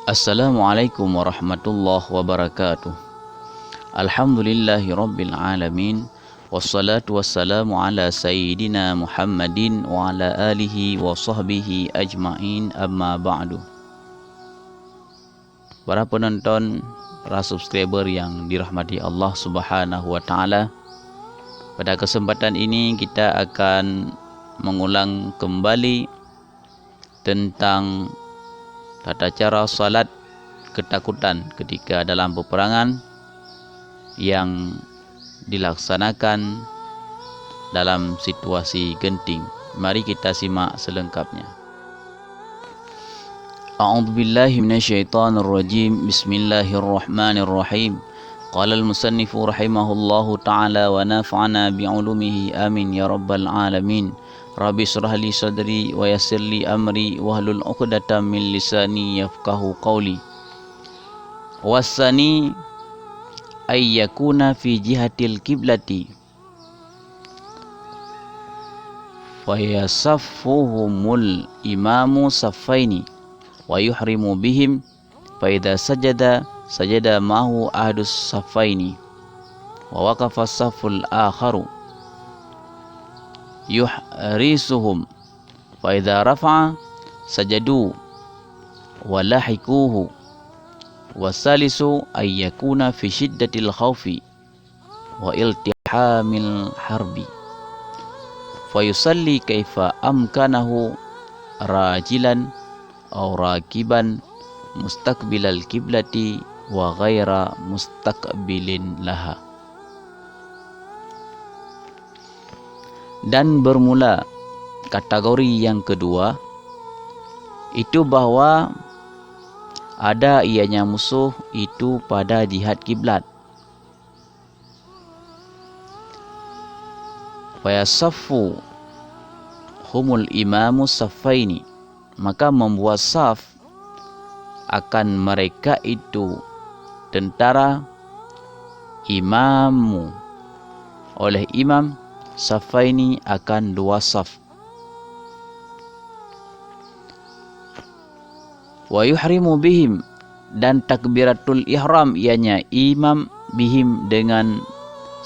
Assalamualaikum warahmatullahi wabarakatuh. Alhamdulillahi rabbil alamin. Wassalatu wassalamu ala sayyidina Muhammadin wa ala alihi wa sahbihi ajma'in, amma ba'du. Para penonton, para subscriber yang dirahmati Allah Subhanahu wa taala, pada kesempatan ini kita akan mengulang kembali tentang tata cara salat ketakutan ketika dalam peperangan yang dilaksanakan dalam situasi genting. Mari kita simak selengkapnya. A'udzubillahi minasyaitonirrajim. Bismillahirrahmanirrahim. Qala al-musannifu rahimahullahu ta'ala wa nafa'ana bi'ulumihi amin ya rabbal alamin. Rabbi shrah li sadri wa yassir li amri wahlul 'uqdatam min lisani yafqahu qawli. Wasani ay yakuna fi jihatil qiblati wa yasaffuhumul imamu saffaini wa yuhrimu bihim fa idza sajada ma'hu ahdus saffaini wa waqafa as-safful akharu yuhrisuhum fa idza rafa'a sajadu wa lahikuhu. Wasalisu ay yakuna fi shiddatil khawfi wa iltihamil harbi fa yusalli kaifa amkanahu rajilan aw rakiban mustaqbilal kiblati wa ghaira mustaqbilin laha. Dan bermula kategori yang kedua itu bahwa ada ianya musuh itu pada jihad kiblat. Fayasaffu humul imamu saffaini, maka membuat saf akan mereka itu tentara imamu oleh imam saffaini akan dua saf. Wa yuhrimu bihim, dan takbiratul ihram ianya imam bihim dengan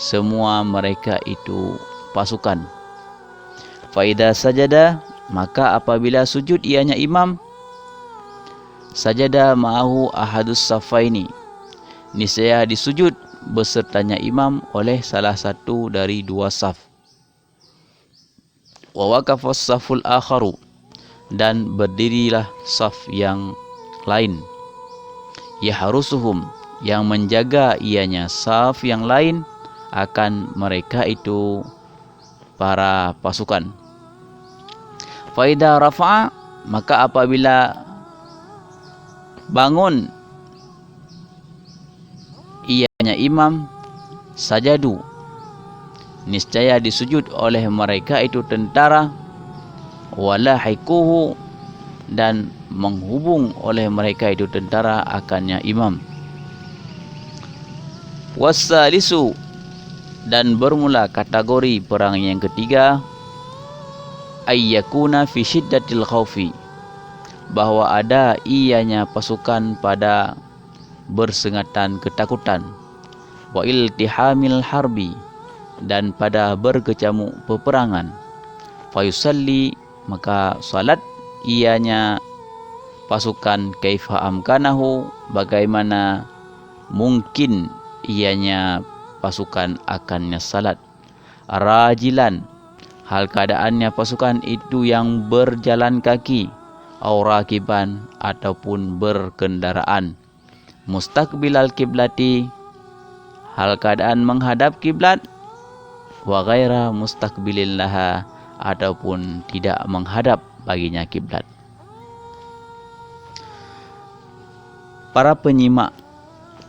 semua mereka itu pasukan. Fa idza sajada, maka apabila sujud ianya imam, sajada ma'ahu ahadus safaini, niscaya disujud besertanya imam oleh salah satu dari dua saf. Wa waqafa as-safful akharu, dan berdirilah saf yang lain. Yahrusuhum, yang menjaga ianya saf yang lain akan mereka itu para pasukan. Faida rafa'a, maka apabila bangun ianya imam, sajadu, niscaya disujud oleh mereka itu tentara, walahikuhu, dan menghubung oleh mereka itu tentara akannya imam. Wassalisu, dan bermula kategori perang yang ketiga, ayyakuna fi shiddatil khawfi, bahwa ada ianya pasukan pada bersengatan ketakutan, wa iltihamil harbi, dan pada berkecamuk peperangan. Fayusalli, maka salat ianya pasukan kaifa amkanahu, bagaimana mungkin ianya pasukan akannya salat. Rajilan, hal keadaannya pasukan itu yang berjalan kaki, aw rakiban, ataupun berkendaraan. Mustaqbilal kiblati, hal keadaan menghadap kiblat, wa ghaira mustaqbilin laha, ataupun tidak menghadap baginya kiblat. Para penyimak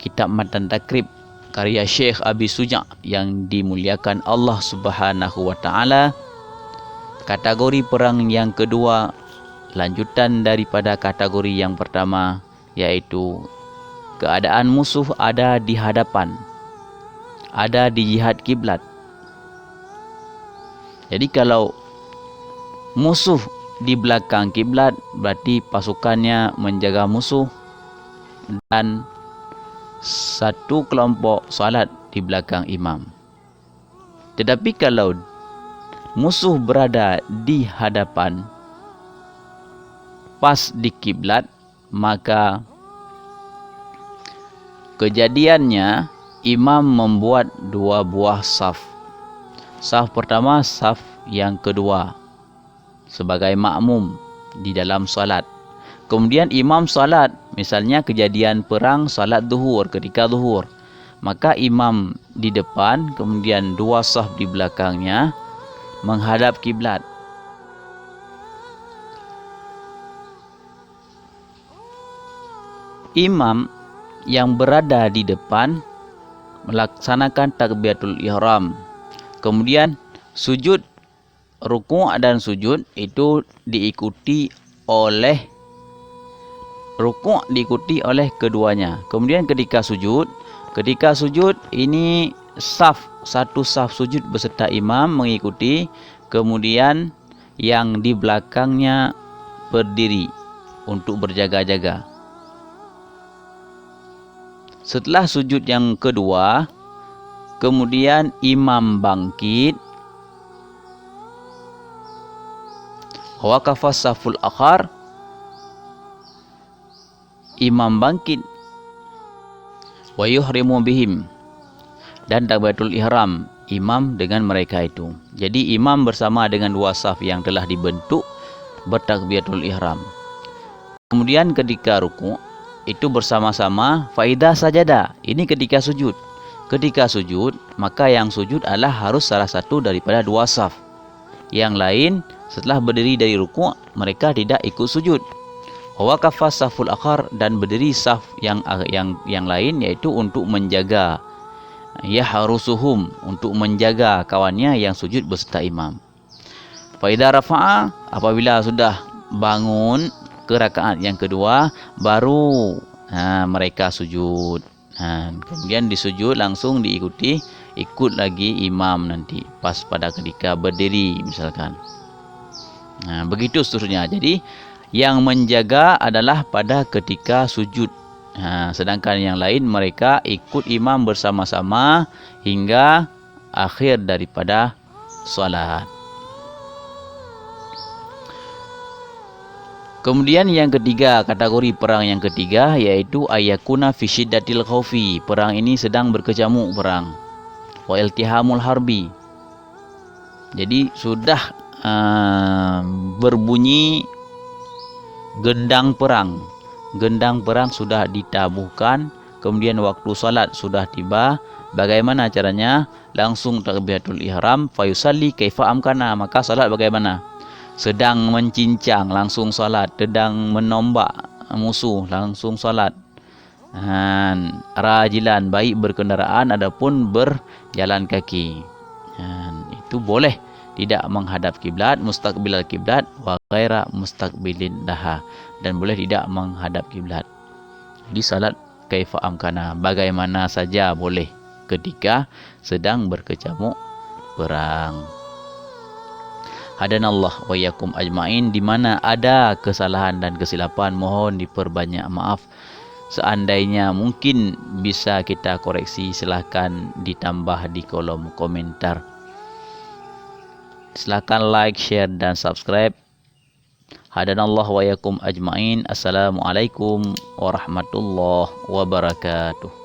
kitab Matan Takrib karya Syekh Abi Suja' yang dimuliakan Allah Subhanahu wa taala, kategori perang yang kedua lanjutan daripada kategori yang pertama, yaitu keadaan musuh ada di hadapan, ada di jihad kiblat. Jadi kalau musuh di belakang kiblat, berarti pasukannya menjaga musuh dan satu kelompok salat di belakang imam. Tetapi kalau musuh berada di hadapan pas di kiblat, maka kejadiannya imam membuat dua buah saf. Saf pertama, saf yang kedua sebagai makmum di dalam salat. Kemudian imam salat, misalnya kejadian perang salat zuhur, ketika zuhur, maka imam di depan, kemudian dua saf di belakangnya menghadap kiblat. Imam yang berada di depan melaksanakan takbiratul ihram. Kemudian sujud, rukuk dan sujud itu diikuti oleh keduanya. Kemudian ketika sujud ini satu saf sujud beserta imam mengikuti, kemudian yang di belakangnya berdiri untuk berjaga-jaga. Setelah sujud yang kedua, kemudian imam bangkit, waqafa saful akhar, imam bangkit, wa yuhrimu bihim, dan takbiratul ihram imam dengan mereka itu. Jadi imam bersama dengan dua saf yang telah dibentuk bertakbiratul ihram. Kemudian ketika rukuk itu bersama-sama faidah sajada. Ini ketika sujud. Ketika sujud, maka yang sujud adalah harus salah satu daripada dua saf. Yang lain setelah berdiri dari rukuk, mereka tidak ikut sujud. Waqafa saful akhar, dan berdiri saf yang lain, yaitu untuk menjaga, yahrusuhum, untuk menjaga kawannya yang sujud beserta imam. Faida rafa'a, apabila sudah bangun ke rakaat yang kedua, baru mereka sujud. Kemudian disujud langsung ikut lagi imam nanti pas pada ketika berdiri misalkan. Begitu seterusnya. Jadi yang menjaga adalah pada ketika sujud. Sedangkan yang lain mereka ikut imam bersama-sama hingga akhir daripada salat. Kemudian yang ketiga, kategori perang yang ketiga, yaitu ayakuna fi syiddatil khaufi. Perang ini sedang berkecamuk perang. Wa iltihamul harbi. Jadi sudah berbunyi gendang perang. Gendang perang sudah ditabuhkan, kemudian waktu salat sudah tiba. Bagaimana caranya? Langsung takbiratul ihram, fayusalli kaifa amkana. Maka salat bagaimana? Sedang mencincang langsung salat, sedang menombak musuh langsung salat. Rajilan, baik berkendaraan adapun berjalan kaki. Itu boleh tidak menghadap kiblat, mustaqbilal kiblat, wa ghaira mustaqbilin laha, dan boleh tidak menghadap kiblat. Di salat kaifa amkana, bagaimana saja boleh ketika sedang berkecamuk perang. Hadanallah wa yakum ajmain. Di mana ada kesalahan dan kesilapan, mohon diperbanyak maaf. Seandainya mungkin bisa kita koreksi, silahkan ditambah di kolom komentar. Silahkan like, share dan subscribe. Hadanallah wa yakum ajmain. Assalamualaikum warahmatullahi wabarakatuh.